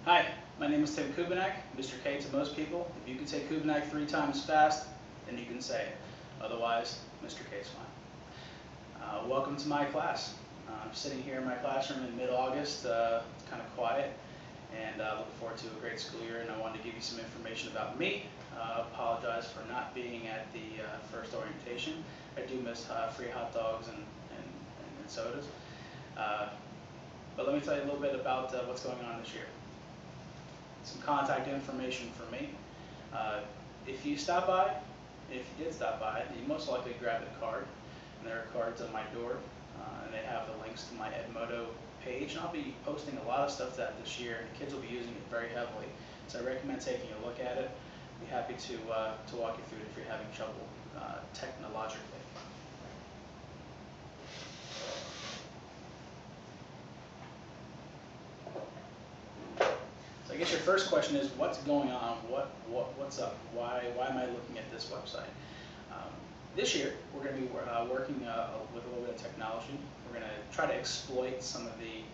Hi, my name is Tim Kubinak, Mr. K to most people. If you can say Kubinak 3 times fast, then you can say it. Otherwise, Mr. K is fine. Welcome to my class. I'm sitting here in my classroom in mid-August. It's kind of quiet, and looking forward to a great school year. And I wanted to give you some information about me. Apologize for not being at the first orientation. I do miss free hot dogs and sodas. Uh, but let me tell you a little bit about what's going on this year. Some contact information for me. Uh, if you stop by, if you did stop by, you most likely grabbed a card, and there are cards on my door, and they have the links to my Edmodo page, and I'll be posting a lot of stuff that this year, and the kids will be using it very heavily. So I recommend taking a look at it. I'd be happy to walk you through it if you're having trouble technologically. So I guess your first question is, what's going on? What's up? Why am I looking at this website? This year, we're going to be working with a little bit of technology. We're going to try to exploit some of the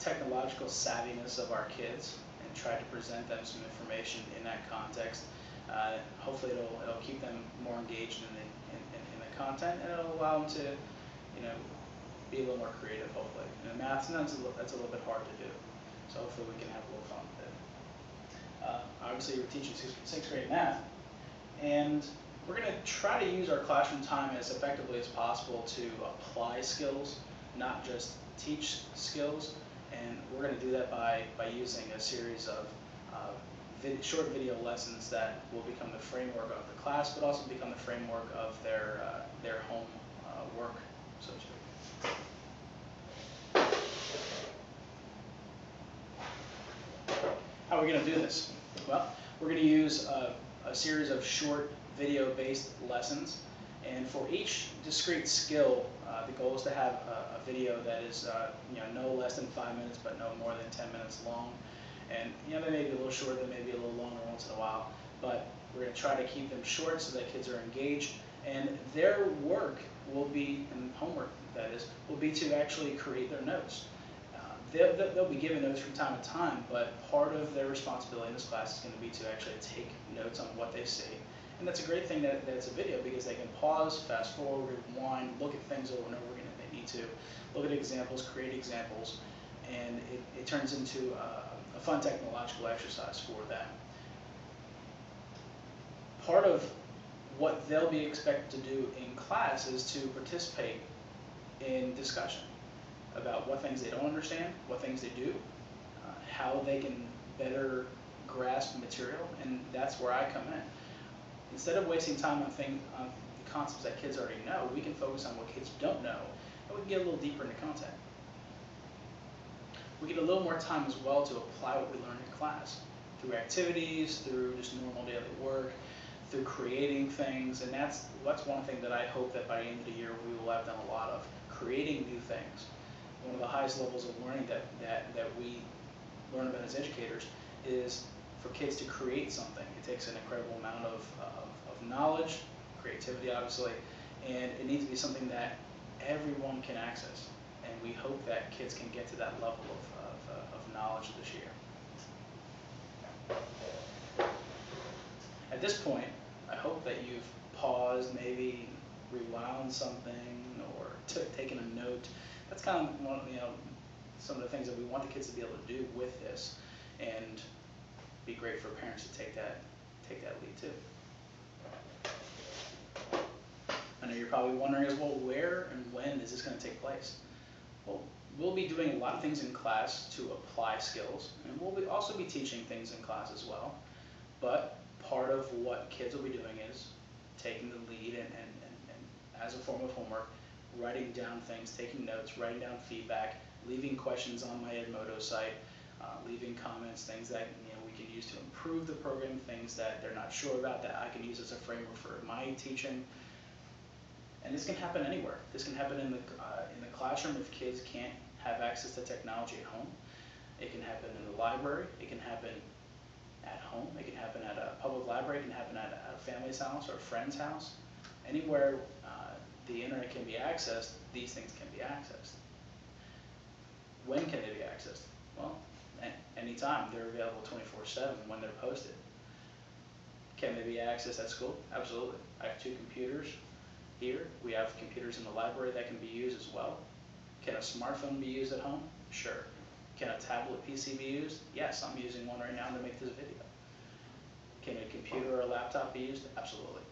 technological savviness of our kids and try to present them some information in that context. Hopefully, it'll keep them more engaged in the content, and it'll allow them to, be a little more creative. Hopefully, and math sometimes that's a little bit hard to do. So hopefully we can have a little fun with it. Obviously we're teaching sixth grade math, and we're going to try to use our classroom time as effectively as possible to apply skills, not just teach skills. And we're going to do that by using a series of short video lessons that will become the framework of the class, but also become the framework of their home work, so to speak. How are we going to do this? Well, we're going to use a series of short video-based lessons, and for each discrete skill, the goal is to have a video that is no less than 5 minutes, but no more than 10 minutes long. And they may be a little shorter, they may be a little longer once in a while, but we're going to try to keep them short so that kids are engaged, and their work will be, and homework that is, will be to actually create their notes. They'll be given notes from time to time, but part of their responsibility in this class is going to be to actually take notes on what they see. And that's a great thing that it's a video, because they can pause, fast forward, rewind, look at things over and over again if they need to, look at examples, create examples, and it turns into a fun technological exercise for them. Part of what they'll be expected to do in class is to participate in discussion about what things they don't understand, what things they do, how they can better grasp material, and that's where I come in. Instead of wasting time on the concepts that kids already know, we can focus on what kids don't know, and we can get a little deeper into content. We get a little more time as well to apply what we learn in class, through activities, through just normal daily work, through creating things, and that's one thing that I hope that by the end of the year we will have done a lot of, creating new things. One of the highest levels of learning that we learn about as educators is for kids to create something. It takes an incredible amount of knowledge, creativity obviously, and it needs to be something that everyone can access. And we hope that kids can get to that level of knowledge this year. At this point, I hope that you've paused, maybe rewound something, or taken a note. That's kind of some of the things that we want the kids to be able to do with this, and be great for parents to take that lead too. I know you're probably wondering as well, where and when is this going to take place? Well, we'll be doing a lot of things in class to apply skills, and we'll also be teaching things in class as well. But part of what kids will be doing is taking the lead and as a form of homework, writing down things, taking notes, writing down feedback, leaving questions on my Edmodo site, leaving comments, things that we can use to improve the program, things that they're not sure about that I can use as a framework for my teaching. And this can happen anywhere. This can happen in the classroom if kids can't have access to technology at home. It can happen in the library. It can happen at home. It can happen at a public library. It can happen at a family's house or a friend's house. Anywhere the internet can be accessed, these things can be accessed. When can they be accessed? Well, anytime. They're available 24/7 when they're posted. Can they be accessed at school? Absolutely. I have 2 computers here. We have computers in the library that can be used as well. Can a smartphone be used at home? Sure. Can a tablet PC be used? Yes, I'm using one right now to make this video. Can a computer or a laptop be used? Absolutely.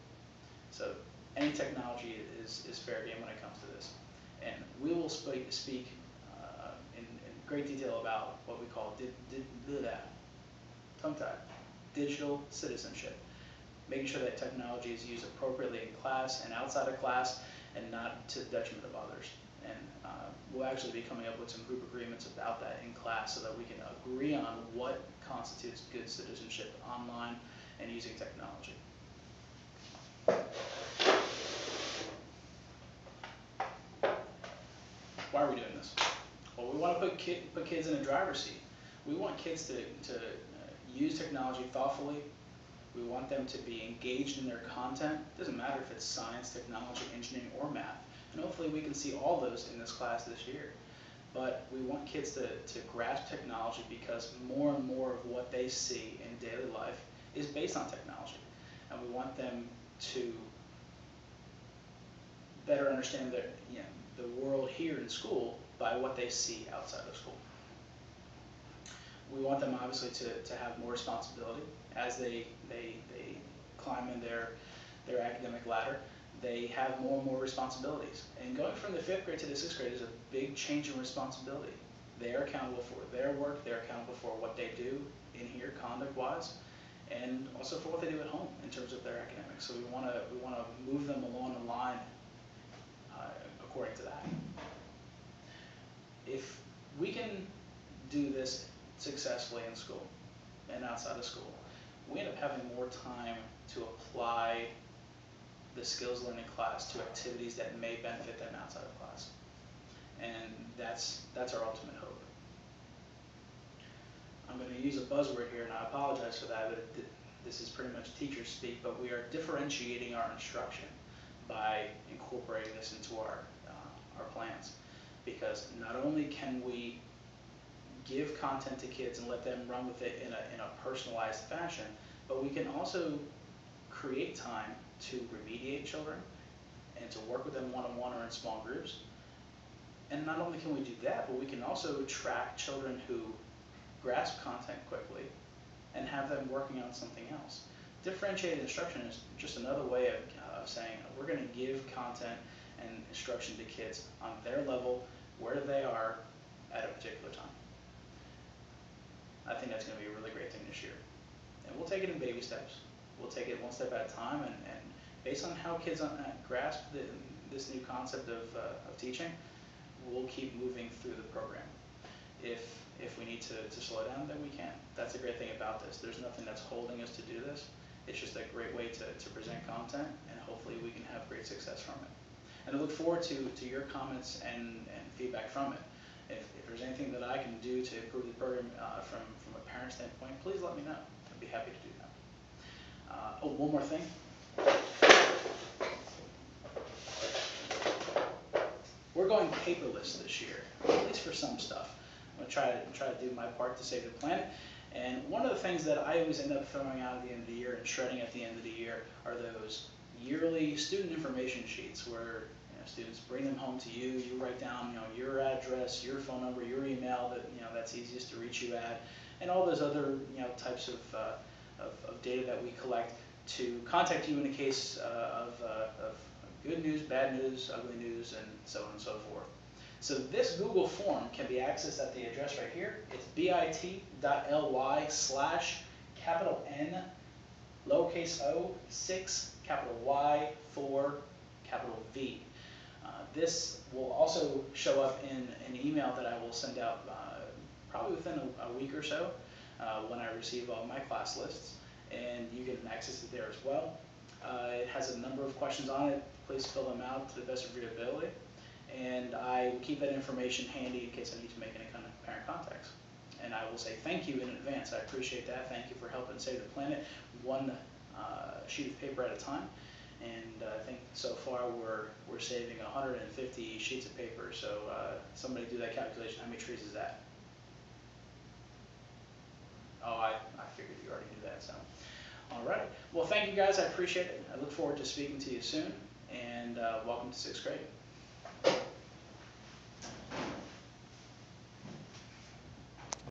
So any technology is fair game when it comes to this. And we will speak in great detail about what we call tongue-tied, digital citizenship. Making sure that technology is used appropriately in class and outside of class and not to the detriment of others. And we'll actually be coming up with some group agreements about that in class so that we can agree on what constitutes good citizenship online and using technology. Why are we doing this? Well, we want to put kids in a driver's seat. We want kids to use technology thoughtfully. We want them to be engaged in their content. It doesn't matter if it's science, technology, engineering, or math. And hopefully we can see all those in this class this year. But we want kids to grasp technology because more and more of what they see in daily life is based on technology. And we want them to better understand the world here in school by what they see outside of school. We want them obviously to have more responsibility as they climb in their academic ladder. They have more and more responsibilities. And going from the 5th grade to the 6th grade is a big change in responsibility. They are accountable for their work, they're accountable for what they do in here conduct-wise, and also for what they do at home in terms of their academics. So we want to move them along the line according to that. If we can do this successfully in school and outside of school, we end up having more time to apply the skills learning class to activities that may benefit them outside of class. And that's our ultimate hope. I'm going to use a buzzword here, and I apologize for that, but this is pretty much teacher speak, but we are differentiating our instruction by incorporating this into our plans. Because not only can we give content to kids and let them run with it in a personalized fashion, but we can also create time to remediate children and to work with them one-on-one or in small groups. And not only can we do that, but we can also track children who grasp content quickly and have them working on something else. Differentiated instruction is just another way of saying we're going to give content and instruction to kids on their level, where they are at a particular time. I think that's going to be a really great thing this year. And we'll take it in baby steps. We'll take it one step at a time, and based on how kids grasp this new concept of teaching, we'll keep moving through the program. If we need to slow down, then we can. That's the great thing about this. There's nothing that's holding us to do this. It's just a great way to present content, and hopefully we can have great success from it. And I look forward to your comments and feedback from it. If there's anything that I can do to improve the program from a parent standpoint, please let me know. I'd be happy to do that. Oh, one more thing. We're going paperless this year, at least for some stuff. I'm going to try to do my part to save the planet. And one of the things that I always end up throwing out at the end of the year and shredding at the end of the year are those yearly student information sheets where students bring them home to you. You write down your address, your phone number, your email that's easiest to reach you at, and all those other types of data that we collect to contact you in the case of good news, bad news, ugly news, and so on and so forth. So this Google form can be accessed at the address right here. It's bit.ly/N lowercase o 6 Y 4 V. This will also show up in an email that I will send out probably within a week or so when I receive all my class lists, and you can access it there as well. It has a number of questions on it. Please fill them out to the best of your ability, and I will keep that information handy in case I need to make any kind of parent contacts. And I will say thank you in advance. I appreciate that. Thank you for helping save the planet one sheet of paper at a time. And I think so far we're saving 150 sheets of paper. So somebody do that calculation. How many trees is that? Oh, I figured you already knew that, so. All right. Well, thank you guys. I appreciate it. I look forward to speaking to you soon, and welcome to 6th grade.